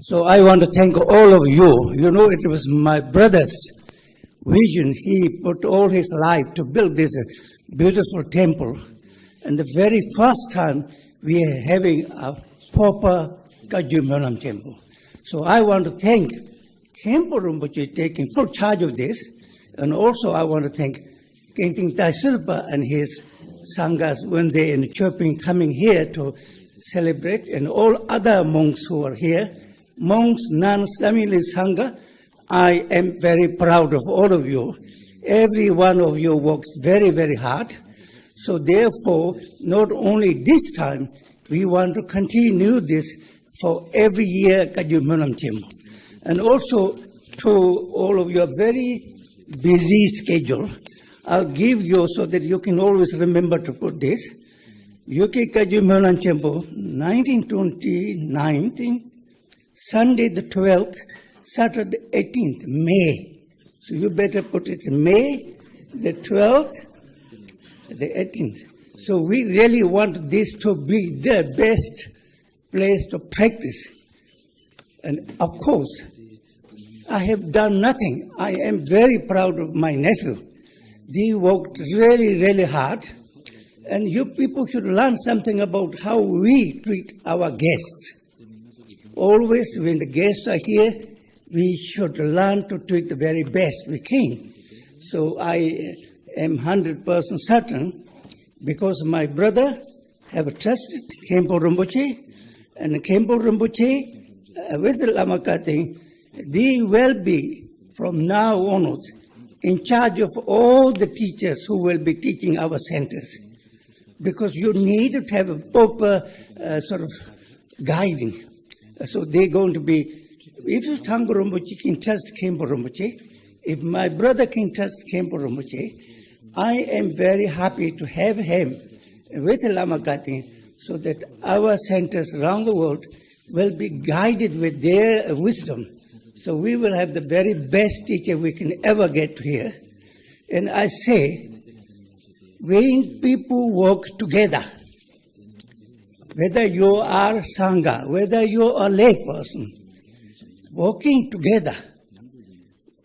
So I want to thank all of you. You know, it was my brother's vision. He put all his life to build this beautiful temple. And the very first time we are having a proper Kagyu Monlam temple. So I want to thank Khenpo Rinpoche taking full charge of this. And also I want to thank Khenting Tai Silpa and his Sanghas when they in Chirping coming here to celebrate, and all other monks who are here. Monks, nuns, family, Sangha, I am very proud of all of you. Every one of you worked very, very hard. So therefore, not only this time, we want to continue this for every year Kagyu Monlam temple. And also to all of your very busy schedule, I'll give you so that you can always remember to put this. UK Kagyu Monlam temple, 1919, Sunday the 12th, Saturday 18th, May. So you better put it May the 12th, the 18th. So we really want this to be the best place to practice. And of course, I have done nothing. I am very proud of my nephew. They worked really, really hard. And you people should learn something about how we treat our guests. Always when the guests are here, we should learn to treat the very best we can. So I am 100% certain, because my brother have trusted Khenpo Rinpoche, and Khenpo Rinpoche with the Lama Kating, they will be from now onwards in charge of all the teachers who will be teaching our centers. Because you need to have a proper sort of guiding. So they're going to be, if Tango Rinpoche can trust Khenpo Rinpoche, if my brother can trust Khenpo Rinpoche, I am very happy to have him with Lama Kating so that our centers around the world will be guided with their wisdom. So we will have the very best teacher we can ever get here. And I say, when people work together, whether you are Sangha, whether you are a lay person, working together,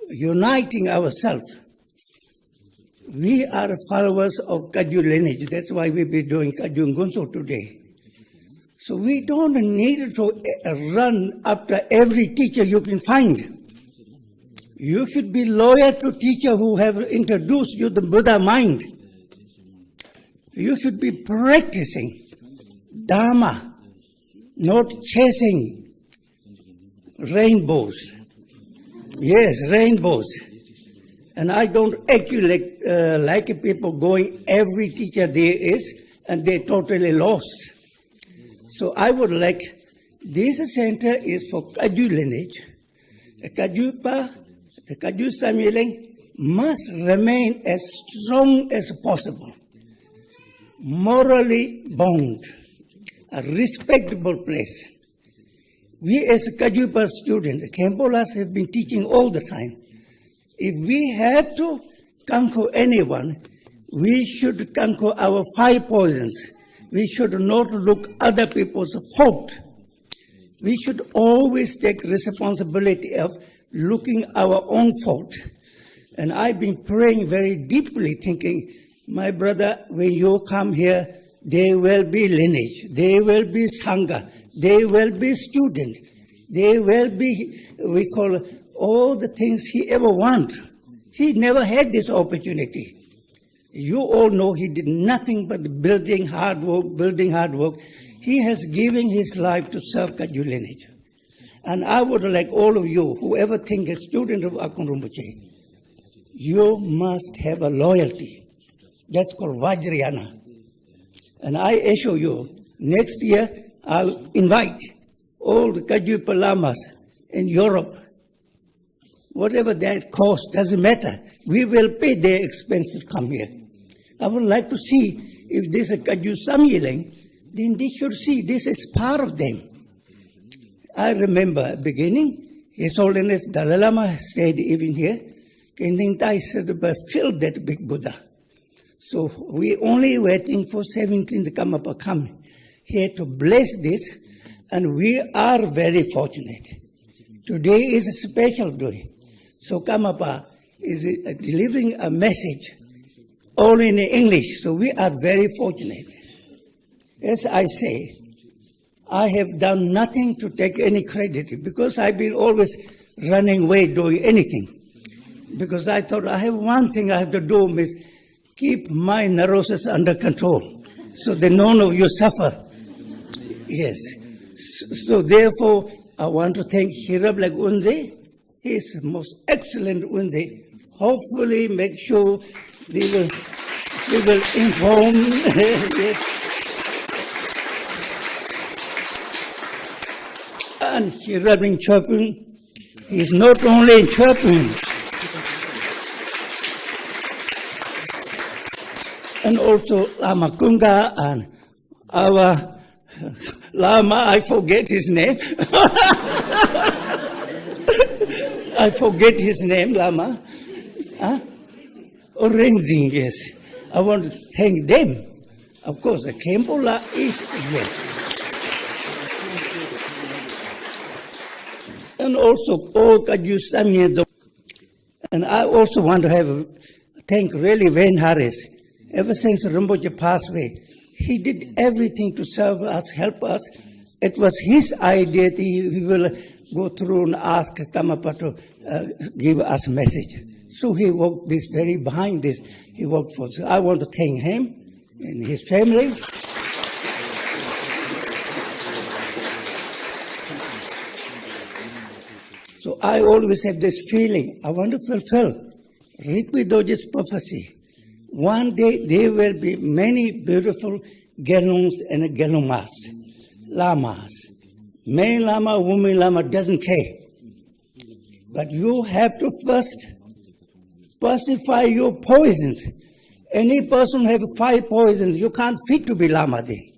uniting ourselves, we are followers of Kagyu lineage. That's why we'll be doing Kagyu Gunso today. So we don't need to run after every teacher you can find. You should be loyal to teacher who have introduced you the Buddha mind. You should be practicing Dharma, not chasing rainbows. Yes, rainbows. And I don't actually like people going every teacher there is and they're totally lost. So I would like, this center is for Kagyu lineage. The Kagyupa, the Kagyu Samyeling must remain as strong as possible. Morally bound, a respectable place. We as Kagyupa students, Khenpolas have been teaching all the time. If we have to conquer anyone, we should conquer our 5 poisons. We should not look other people's fault. We should always take responsibility of looking our own fault. And I've been praying very deeply, thinking, my brother, when you come here, there will be lineage, there will be Sangha, there will be students, there will be, we call all the things he ever wanted. He never had this opportunity. You all know he did nothing but building hard work. He has given his life to serve Kagyu lineage. And I would like all of you, whoever think a student of Akon Rinpoche, you must have a loyalty. That's called Vajrayana. And I assure you, next year I'll invite all the Kagyu Lamas in Europe. Whatever that cost, doesn't matter. We will pay their expenses to come here. I would like to see if there's a Kagyu Samyeling, then they should see this is part of them. I remember beginning, His Holiness Dalai Lama stayed even here. Khenting Tai Silpa filled that big Buddha. So we only waiting for 17th Karmapa come here to bless this, and we are very fortunate. Today is a special day. So Karmapa is delivering a message all in English. So we are very fortunate. As I say, I have done nothing to take any credit because I've been always running away doing anything. Because I thought I have one thing I have to do is keep my neurosis under control so that none of you suffer. Yes. So therefore, I want to thank Hirablak Unze. He is the most excellent Unze. Hopefully make sure they will inform. Yes. And Hirablak Chopin, he is not only in Chopin, and also Lama Kunga and our Lama, I forget his name. I forget his name, Lama. Renzing, yes. I want to thank them. Of course, the Kempola is yes. And also all Kagyu Samye. And I also want to thank really Van Harris. Ever since Rinpoche passed away, he did everything to serve us, help us. It was his idea that he will go through and ask Karmapa to give us a message. So he worked this very behind this. He worked for us. I want to thank him and his family. So I always have this feeling, I want to fulfill Rigveda Doji's prophecy. One day there will be many beautiful Gyalungs and Gyalungas, Lamas. Man Lama, woman Lama, doesn't care. But you have to first pacify your poisons. Any person have 5 poisons, you can't fit to be Lama then.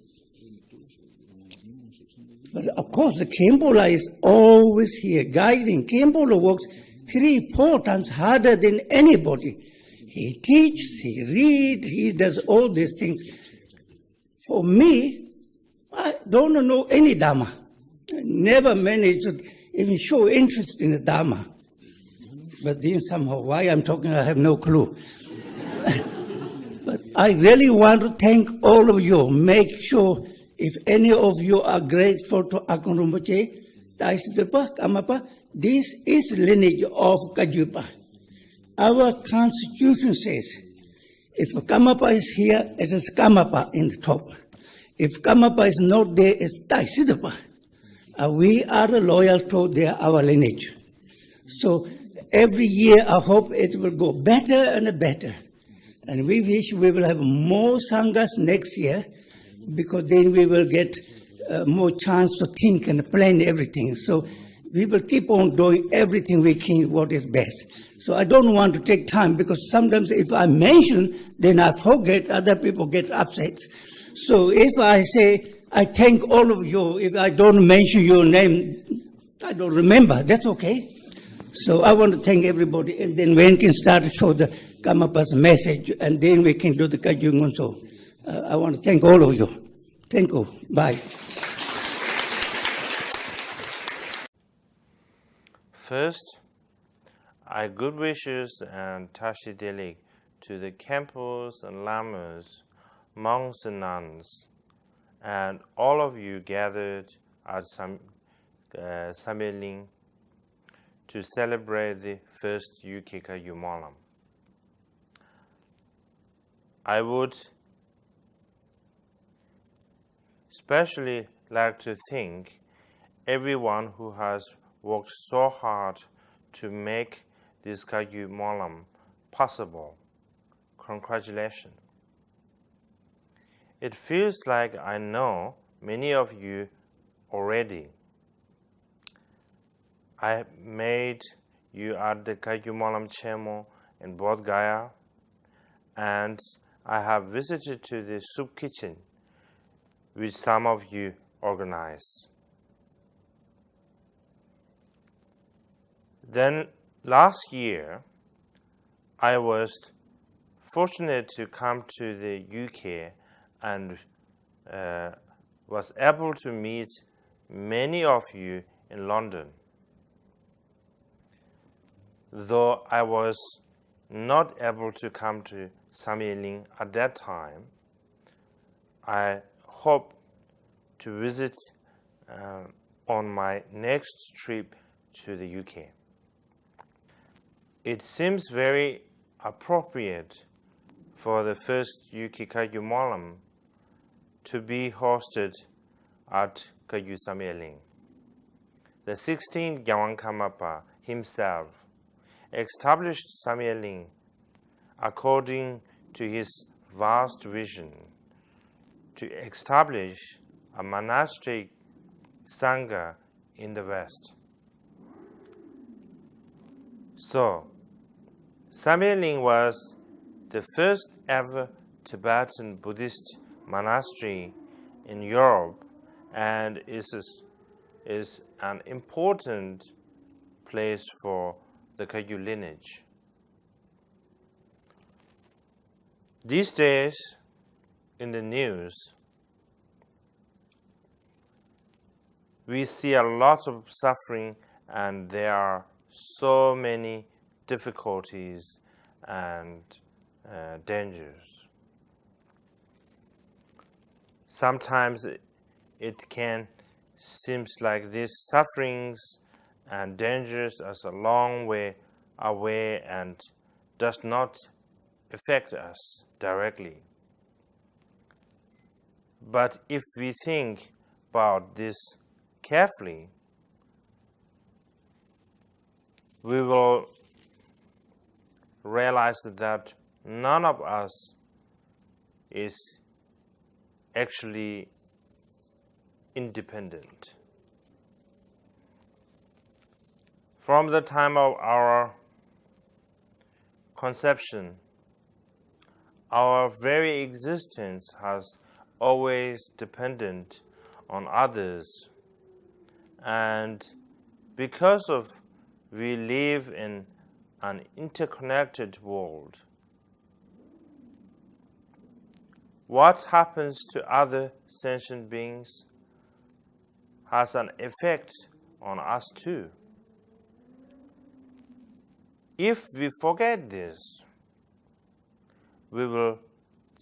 But of course, the Kempola is always here, guiding. Kempola works 3-4 times harder than anybody. He teaches, he reads, he does all these things. For me, I don't know any Dharma. I never managed to even show interest in the Dharma. But then somehow, why I'm talking, I have no clue. But I really want to thank all of you. Make sure if any of you are grateful to Akon Rinpoche, Taisidepa, Karmapa, this is lineage of Kagyupa. Our constitution says, if Karmapa is here, it is Karmapa in the top. If Karmapa is not there, it's Taisidepa. We are loyal to our lineage. So every year, I hope it will go better and better. And we wish we will have more Sanghas next year, because then we will get more chance to think and plan everything. So we will keep on doing everything we can, what is best. So I don't want to take time, because sometimes if I mention, then I forget, other people get upset. So if I say, I thank all of you, if I don't mention your name, I don't remember, that's okay. So I want to thank everybody, and then we can start to show the Karmapa's message, and then we can do the Kagyu Ngonso. I want to thank all of you. Thank you. Bye. First, I good wishes and Tashi Delik to the Kempos and Lamas, monks and nuns, and all of you gathered at Sameling to celebrate the first UK Kagyu Monlam. I would especially like to thank everyone who has worked so hard to make this Kagyu Monlam possible. Congratulations. It feels like I know many of you already. I made you at the Kagyu Monlam Chemo in Bodh Gaya, and I have visited to the soup kitchen, which some of you organized. Then last year, I was fortunate to come to the UK and was able to meet many of you in London. though I was not able to come to Samyeling at that time, I hope to visit on my next trip to the UK. It seems very appropriate for the first UK Kagyu Monlam to be hosted at Kagyu Samyeling. The 16th Gyalwang Karmapa himself established Samyeling according to his vast vision to establish a monastic Sangha in the West. So, Samyeling was the first ever Tibetan Buddhist monastery in Europe and is an important place for the Kagyu lineage. These days, in the news, we see a lot of suffering, and there are so many difficulties and dangers. Sometimes it can seem like these sufferings and dangers are a long way away and does not affect us directly. But if we think about this carefully, we will realize that none of us is actually independent. From the time of our conception, our very existence has always dependent on others, and because of we live in an interconnected world, what happens to other sentient beings has an effect on us too. If we forget this, we will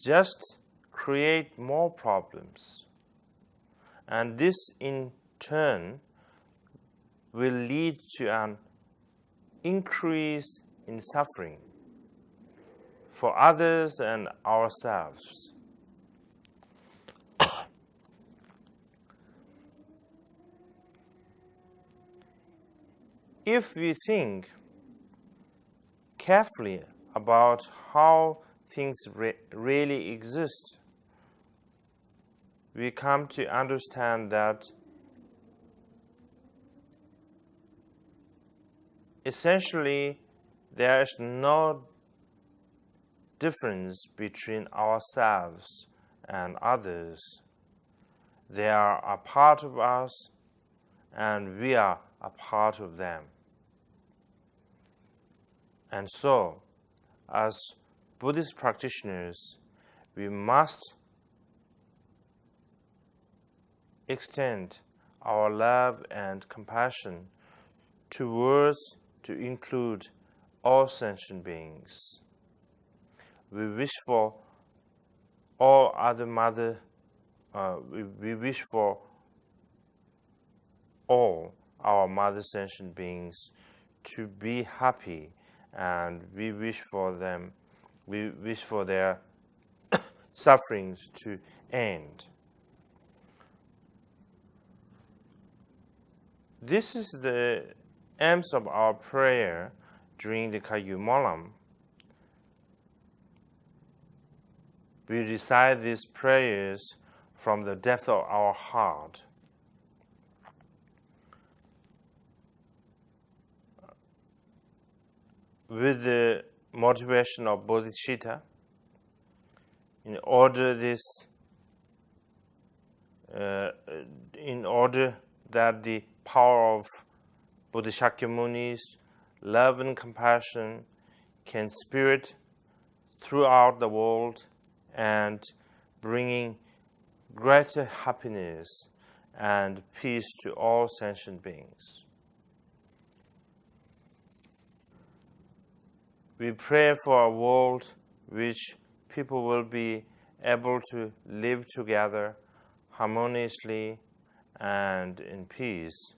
just create more problems, and this in turn will lead to an increase in suffering for others and ourselves. If we think carefully about how things really exist, we come to understand that essentially there is no difference between ourselves and others. They are a part of us, and we are a part of them. And so, as Buddhist practitioners, we must extend our love and compassion towards to include all sentient beings. We wish for all other we wish for all our mother sentient beings to be happy, and we wish for their sufferings to end. This is the aims of our prayer during the Kagyu Monlam. We recite these prayers from the depth of our heart. With the motivation of bodhicitta, in order that the power of Bodhisattva Muni's love and compassion can spirit throughout the world and bringing greater happiness and peace to all sentient beings. We pray for a world which people will be able to live together harmoniously and in peace,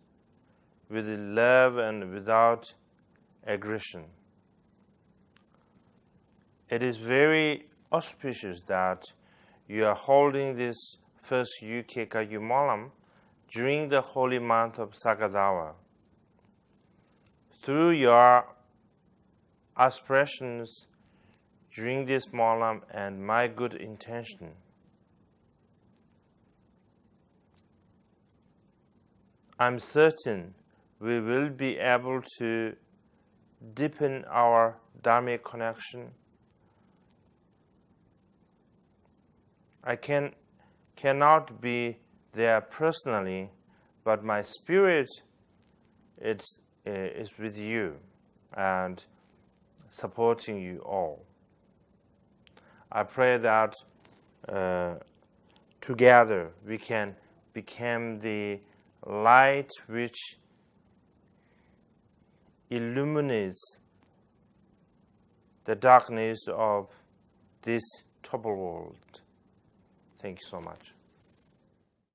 with love and without aggression. It is very auspicious that you are holding this first UK Kagyu Monlam during the holy month of Sagadawa. Through your aspirations during this Monlam and my good intention, I'm certain we will be able to deepen our Dharmic connection. I cannot be there personally, but my spirit is with you and supporting you all. I pray that together we can become the light which illuminates the darkness of this troubled world. Thank you so much.